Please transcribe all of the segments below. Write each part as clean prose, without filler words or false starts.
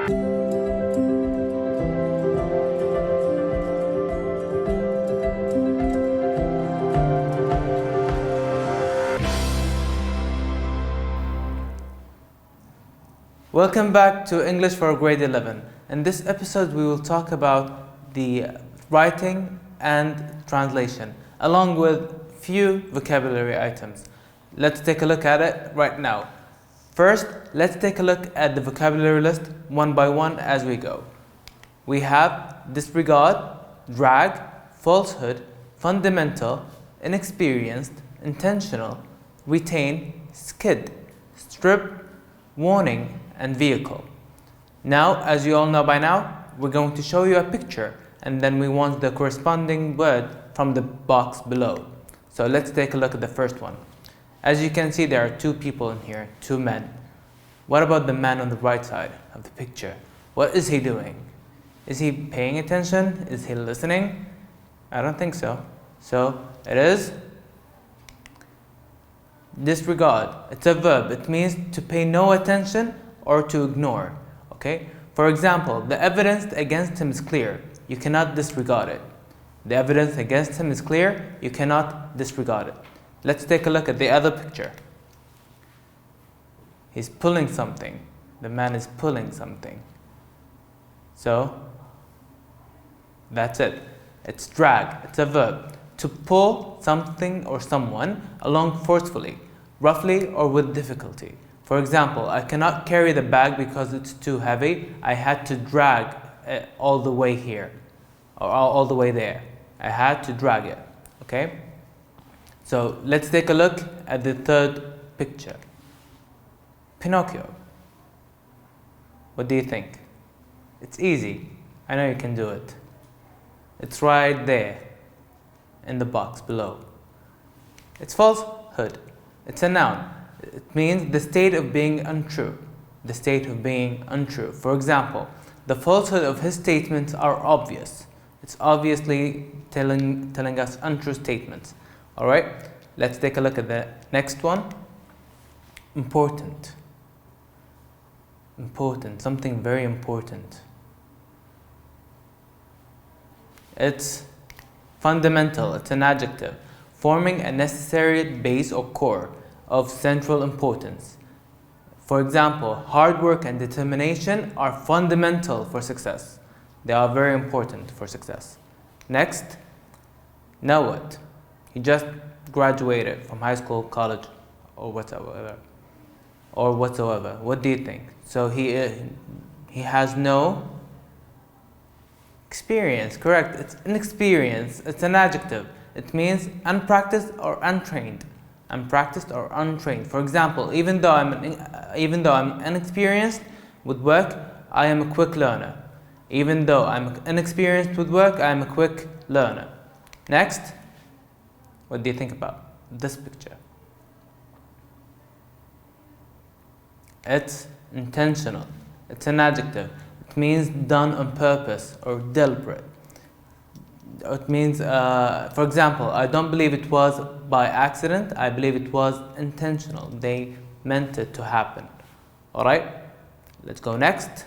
Welcome back to English for grade 11. In this episode we will talk about the writing and translation along with few vocabulary items. Let's take a look at it right now. First, let's take a look at the vocabulary list one by one as we go. We have disregard, drag, falsehood, fundamental, inexperienced, intentional, retain, skid, strip, warning, and vehicle. Now, as you all know by now, we're going to show you a picture and then we want the corresponding word from the box below. So let's take a look at the first one. As you can see, there are two people in here, two men. What about the man on the right side of the picture? What is he doing? Is he paying attention? Is he listening? I don't think so. So it is disregard. It's a verb. It means to pay no attention or to ignore. Okay? For example, the evidence against him is clear. You cannot disregard it. The evidence against him is clear. You cannot disregard it. Let's take a look at the other picture. He's pulling something. The man is pulling something. So that's it. It's drag. It's a verb. To pull something or someone along forcefully, roughly, or with difficulty. For example, I cannot carry the bag because it's too heavy. I had to drag it all the way here, or all the way there. I had to drag it, okay? So let's take a look at the third picture. Pinocchio. What do you think? It's easy. I know you can do it. It's right there in the box below. It's falsehood. It's a noun. It means the state of being untrue. The state of being untrue. For example, the falsehood of his statements are obvious. It's obviously telling us untrue statements. Alright, let's take a look at the next one. Important. Important, something very important. It's fundamental. It's an adjective, forming a necessary base or core of central importance. For example, hard work and determination are fundamental for success. They are very important for success. Next, now what? He just graduated from high school, college, or whatsoever. What do you think? So he has no experience. Correct. It's inexperience. It's an adjective. It means unpracticed or untrained. Unpracticed or untrained. For example, even though I'm inexperienced with work, I am a quick learner. Even though I'm inexperienced with work, I am a quick learner. Next, what do you think about this picture? It's intentional. It's an adjective. It means done on purpose or deliberate. It means, for example, I don't believe it was by accident. I believe it was intentional. They meant it to happen. Alright, let's go next.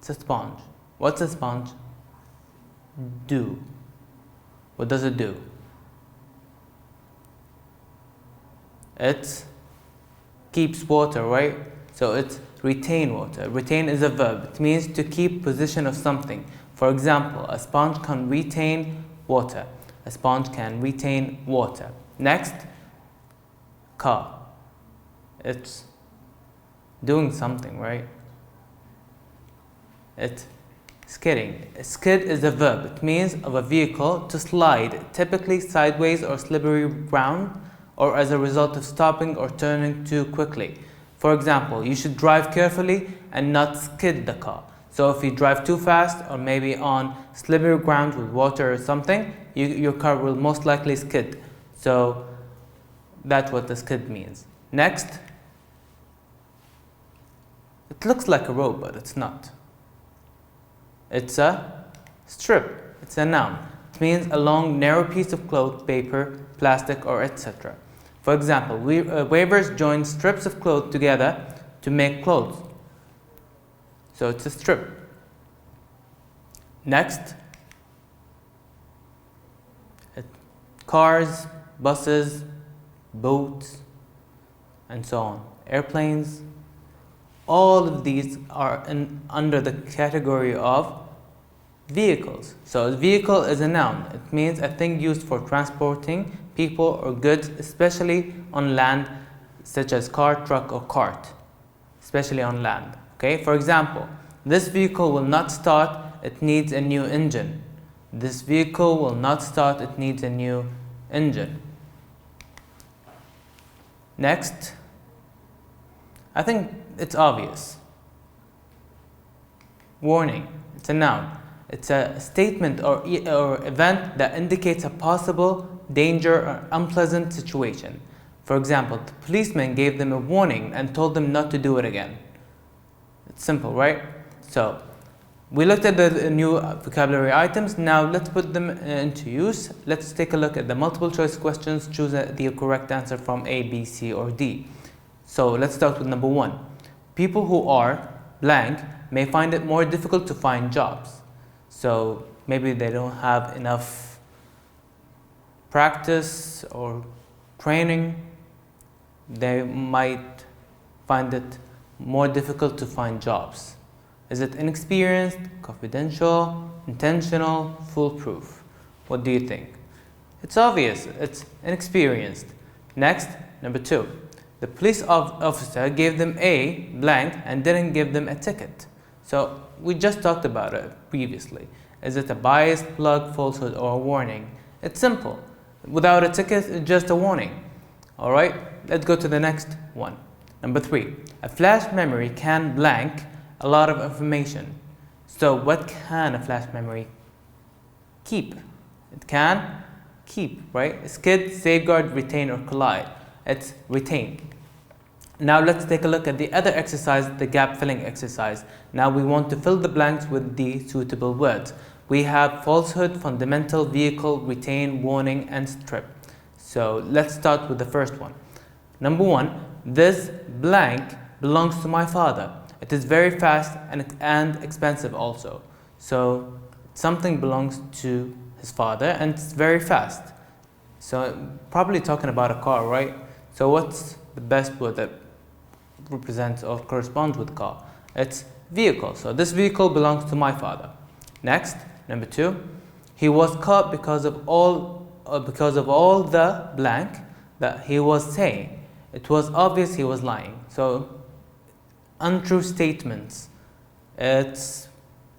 It's a sponge. What's a sponge? Do. What does it do? It keeps water, right? So it's retain water. Retain is a verb. It means to keep possession of something. For example, a sponge can retain water. A sponge can retain water. Next, car. It's doing something, right? It's skidding. A skid is a verb. It means of a vehicle to slide, typically sideways or slippery ground, or as a result of stopping or turning too quickly. For example, you should drive carefully and not skid the car. So if you drive too fast or maybe on slippery ground with water or something, your car will most likely skid. So that's what the skid means. Next, it looks like a rope, but it's not. It's a strip. It's a noun. It means a long, narrow piece of cloth, paper, plastic, or etc. For example, weavers join strips of cloth together to make clothes. so it's a strip. Next, cars, buses, boats, and so on. Airplanes, all of these are under the category of vehicles. So a vehicle is a noun. It means a thing used for transporting people or goods, especially on land, such as car, truck, or cart, especially on land. Okay, for example, this vehicle will not start, it needs a new engine. This vehicle will not start, it needs a new engine. Next, I think it's obvious. Warning, it's a noun. It's a statement or event that indicates a possible danger or unpleasant situation. For example, the policeman gave them a warning and told them not to do it again. It's simple, right? So, we looked at the new vocabulary items. Now let's put them into use. Let's take a look at the multiple choice questions. Choose the correct answer from A, B, C, or D. So let's start with number 1. People who are blank may find it more difficult to find jobs. So maybe they don't have enough practice or training. They might find it more difficult to find jobs. Is it inexperienced, confidential, intentional, foolproof? What do you think? It's obvious, it's inexperienced. Next, number 2. The police officer gave them a blank and didn't give them a ticket. So we just talked about it previously. Is it a bias, plug, falsehood, or a warning? It's simple. Without a ticket, it's just a warning. Alright, let's go to the next one. Number 3. A flash memory can blank a lot of information. So what can a flash memory keep? It can keep, right? Skid, safeguard, retain, or collide. It's retain. Now let's take a look at the other exercise, the gap filling exercise. Now we want to fill the blanks with the suitable words. We have falsehood, fundamental, vehicle, retain, warning, and strip. So let's start with the first one. Number 1, this blank belongs to my father. It is very fast and expensive also. So something belongs to his father and it's very fast. So probably talking about a car, right? So what's the best word that represents or corresponds with car? It's vehicle. So this vehicle belongs to my father. Next, number 2, he was caught because of all the blank that he was saying. It was obvious he was lying. So untrue statements, it's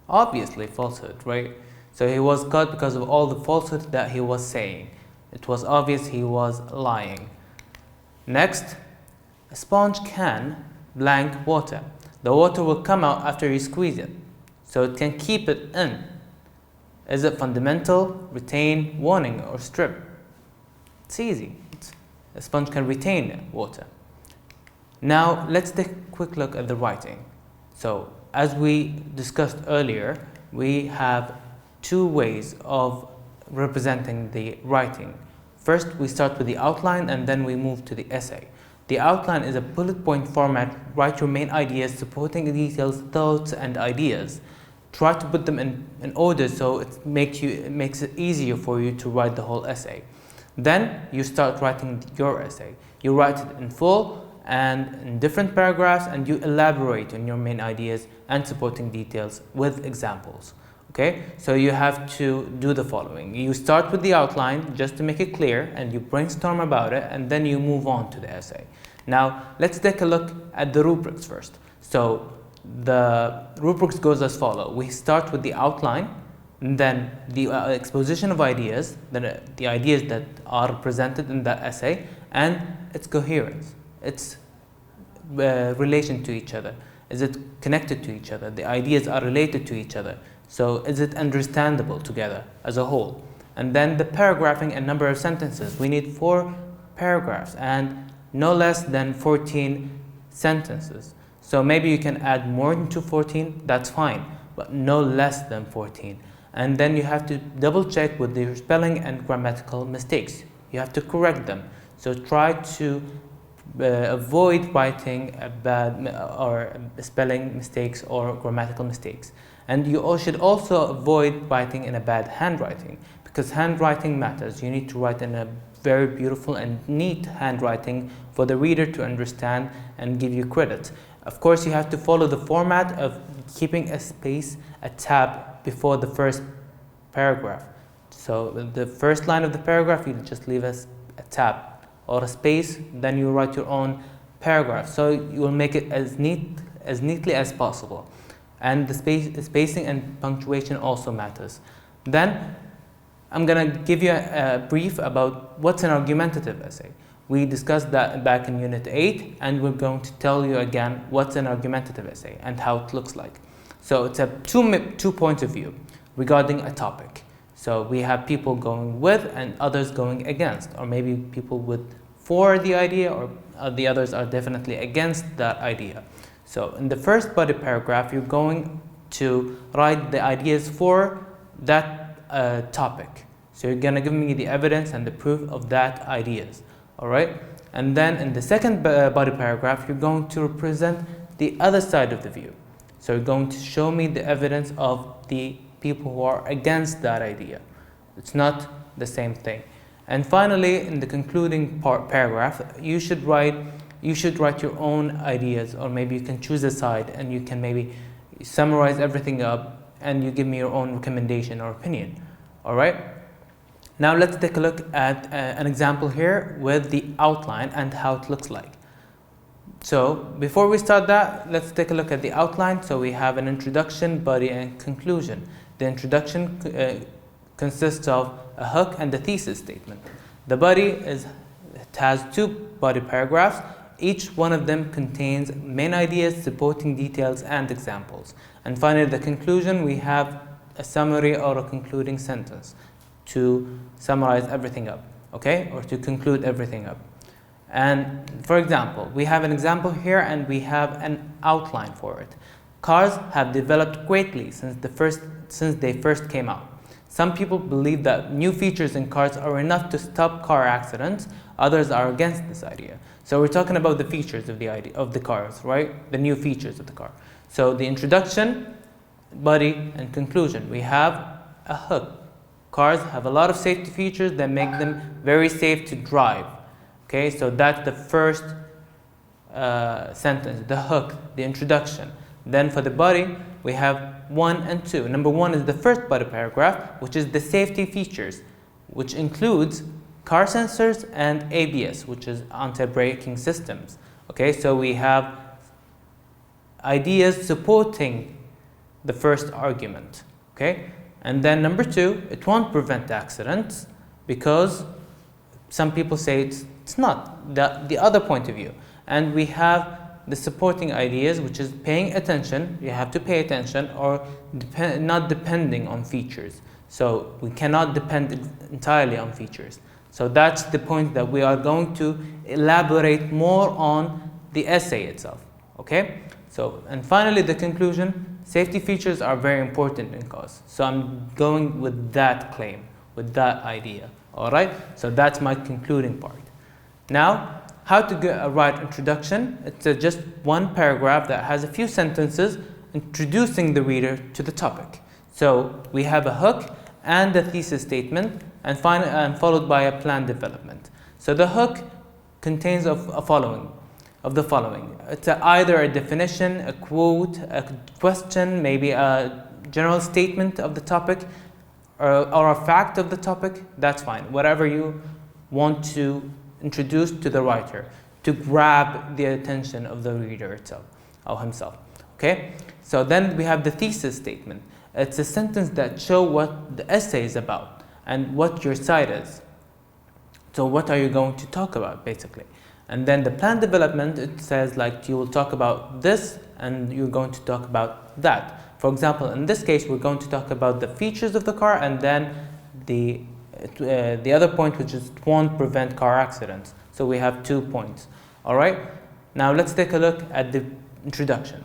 obviously falsehood, right? So he was caught because of all the falsehood that he was saying. It was obvious he was lying. Next, a sponge can blank water. The water will come out after you squeeze it, so it can keep it in. Is it fundamental, retain, warning, or strip? It's easy. A sponge can retain water. Now let's take a quick look at the writing. So as we discussed earlier, we have 2 ways of representing the writing. First, we start with the outline and then we move to the essay. The outline is a bullet point format. Write your main ideas, supporting details, thoughts, and ideas. Try to put them in order so it makes it easier for you to write the whole essay. Then you start writing your essay. You write it in full and in different paragraphs, and you elaborate on your main ideas and supporting details with examples. Okay, so you have to do the following. You start with the outline just to make it clear, and you brainstorm about it, and then you move on to the essay. Now let's take a look at the rubrics first. So the rubrics goes as follows. We start with the outline, and then the exposition of ideas, the ideas that are presented in that essay, and its coherence, its relation to each other. Is it connected to each other? The ideas are related to each other. So is it understandable together as a whole? And then the paragraphing and number of sentences. We need 4 paragraphs and no less than 14 sentences. So maybe you can add more than 14, that's fine, but no less than 14. And then you have to double check with the spelling and grammatical mistakes. You have to correct them. So try to avoid writing a bad or spelling mistakes or grammatical mistakes. And you should also avoid writing in a bad handwriting, because handwriting matters. You need to write in a very beautiful and neat handwriting for the reader to understand and give you credit. Of course, you have to follow the format of keeping a space, a tab before the first paragraph. So the first line of the paragraph, you just leave a tab or a space, then you write your own paragraph. So you will make it as neatly as possible. And the spacing and punctuation also matters. Then I'm going to give you a brief about what's an argumentative essay. We discussed that back in Unit 8, and we're going to tell you again what's an argumentative essay and how it looks like. So it's a two points of view regarding a topic. So we have people going with and others going against, or maybe people for the idea, or the others are definitely against that idea. So in the first body paragraph, you're going to write the ideas for that topic. So you're going to give me the evidence and the proof of that ideas. All right? And then in the second body paragraph, you're going to represent the other side of the view. So you're going to show me the evidence of the people who are against that idea. It's not the same thing. And finally, in the concluding paragraph, you should write your own ideas, or maybe you can choose a side and you can maybe summarize everything up and you give me your own recommendation or opinion. All right? Now let's take a look at an example here with the outline and how it looks like. So before we start that, let's take a look at the outline. So we have an introduction, body, and conclusion. The introduction consists of a hook and the thesis statement. The body has two body paragraphs. Each one of them contains main ideas, supporting details, and examples. And finally, the conclusion, we have a summary or a concluding sentence to summarize everything up, okay, or to conclude everything up. And for example, we have an example here and we have an outline for it. Cars have developed greatly since they first came out. Some people believe that new features in cars are enough to stop car accidents. Others are against this idea. So we're talking about the features of the cars, right? The new features of the car. So the introduction, body, and conclusion. We have a hook. Cars have a lot of safety features that make them very safe to drive. Okay, so that's the first sentence, the hook, the introduction. Then for the body, we have 1 and 2. Number 1 is the first body paragraph, which is the safety features, which includes car sensors and ABS, which is anti-braking systems. Okay, so we have ideas supporting the first argument. Okay, and then number 2, it won't prevent accidents because some people say it's not, the other point of view. And we have the supporting ideas, which is paying attention. You have to pay attention, or not depending on features. So we cannot depend entirely on features. So that's the point that we are going to elaborate more on the essay itself. Okay? So, and finally, the conclusion, safety features are very important in cars. So I'm going with that claim, with that idea. All right? So that's my concluding part. Now, how to write introduction. It's just one paragraph that has a few sentences introducing the reader to the topic. So we have a hook and a thesis statement, and followed by a plan development. So the hook contains of the following. It's either a definition, a quote, a question, maybe a general statement of the topic, or a fact of the topic. That's fine. Whatever you want to introduce to the writer to grab the attention of the reader itself or himself. Okay? So then we have the thesis statement. It's a sentence that shows what the essay is about and what your side is. So what are you going to talk about, basically? And then the plan development, it says like you will talk about this and you're going to talk about that. For example, in this case, we're going to talk about the features of the car and then the other point, which is it won't prevent car accidents. So we have 2 points. All right? Now let's take a look at the introduction.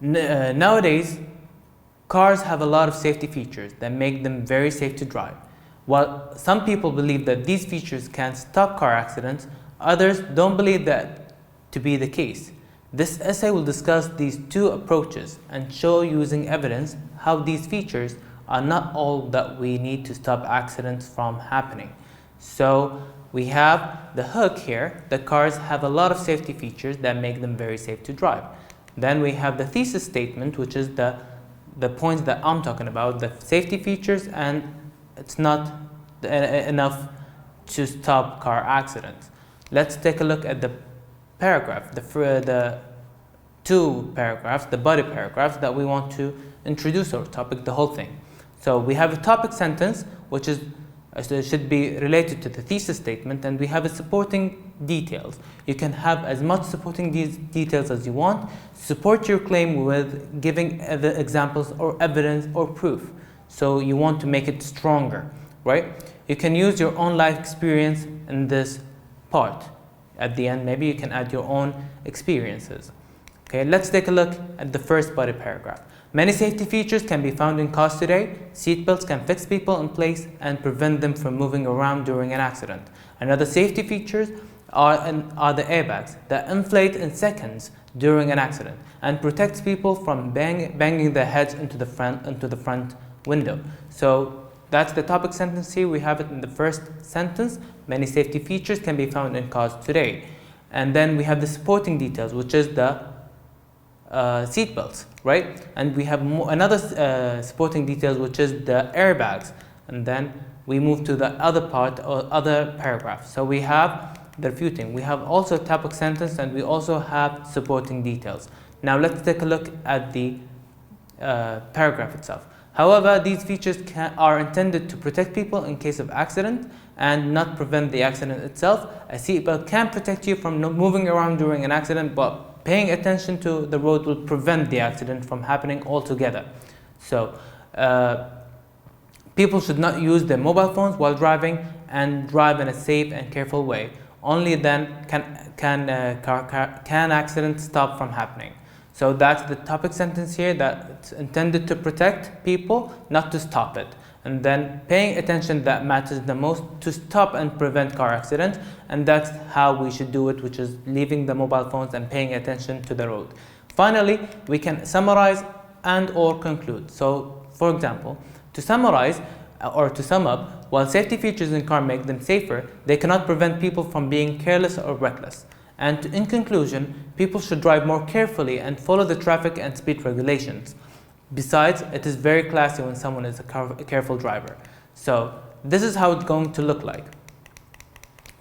Nowadays, cars have a lot of safety features that make them very safe to drive. While some people believe that these features can stop car accidents, Others don't believe that to be the case. This essay will discuss these two approaches and show using evidence how these features are not all that we need to stop accidents from happening. So we have the hook here, that cars have a lot of safety features that make them very safe to drive. Then we have the thesis statement, which is the points that I'm talking about, the safety features, and it's not enough to stop car accidents. Let's take a look at the paragraph, the two paragraphs, the body paragraphs that we want to introduce our topic, the whole thing. So we have a topic sentence, which is should be related to the thesis statement, and we have a supporting details. You can have as much supporting these details as you want. Support your claim with giving the examples or evidence or proof. So you want to make it stronger, right? You can use your own life experience in this part. At the end, maybe you can add your own experiences. Okay, let's take a look at the first body paragraph. Many safety features can be found in cars today. Seatbelts can fix people in place and prevent them from moving around during an accident. Another safety features are the airbags that inflate in seconds during an accident and protects people from banging their heads into the front window. So that's the topic sentence here. We have it in the first sentence. Many safety features can be found in cars today. And then we have the supporting details, which is the seat belts, right? And we have another supporting details, which is the airbags. And then we move to the other part or other paragraph. So we have the refuting. We have also topic sentence, and we also have supporting details. Now let's take a look at the paragraph itself. However, these features are intended to protect people in case of accident and not prevent the accident itself. A seatbelt can protect you from moving around during an accident, but paying attention to the road will prevent the accident from happening altogether. So people should not use their mobile phones while driving and drive in a safe and careful way. Only then can accidents stop from happening. So that's the topic sentence here, that it's intended to protect people, not to stop it. And then paying attention that matters the most to stop and prevent car accidents, and that's how we should do it, which is leaving the mobile phones and paying attention to the road. Finally, we can summarize and or conclude. So for example, to summarize or to sum up, while safety features in car make them safer, they cannot prevent people from being careless or reckless. And in conclusion, people should drive more carefully and follow the traffic and speed regulations. Besides, it is very classy when someone is a careful driver. So this is how it's going to look like.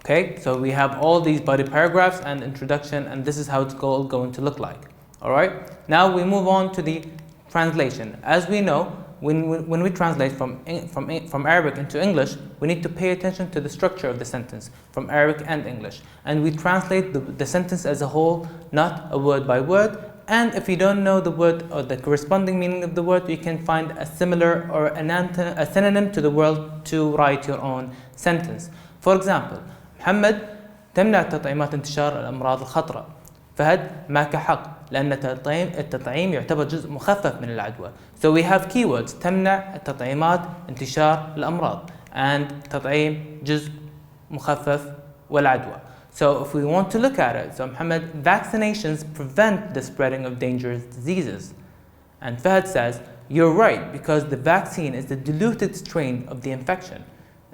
Okay, so we have all these body paragraphs and introduction, and this is how it's all going to look like. All right, now we move on to the translation. As we know, when we translate from Arabic into English, we need to pay attention to the structure of the sentence from Arabic and English. And we translate the sentence as a whole, not a word by word. And if you don't know the word or the corresponding meaning of the word, you can find a similar or a synonym to the word to write your own sentence. For example, محمد تمنع التطعيمات انتشار الأمراض الخطرة. فهد معك حق لأن التطعيم يعتبر جزء مخفف من العدوى. So we have keywords. تمنع التطعيمات انتشار الأمراض, and تطعيم جزء مخفف والعدوى. So if we want to look at it, so Muhammad, vaccinations prevent the spreading of dangerous diseases. And Fahad says, you're right, because the vaccine is the diluted strain of the infection.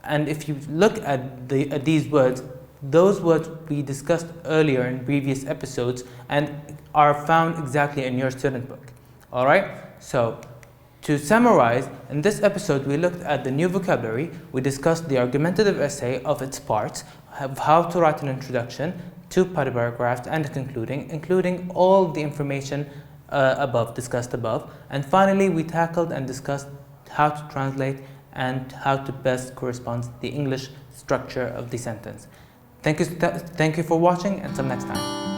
And if you look at these words, those words we discussed earlier in previous episodes and are found exactly in your student book. All right? So to summarize, in this episode we looked at the new vocabulary, we discussed the argumentative essay of its parts, how to write an introduction, 2 paragraphs and concluding, including all the information discussed above. And finally, we tackled and discussed how to translate and how to best correspond the English structure of the sentence. Thank you for watching, and until next time.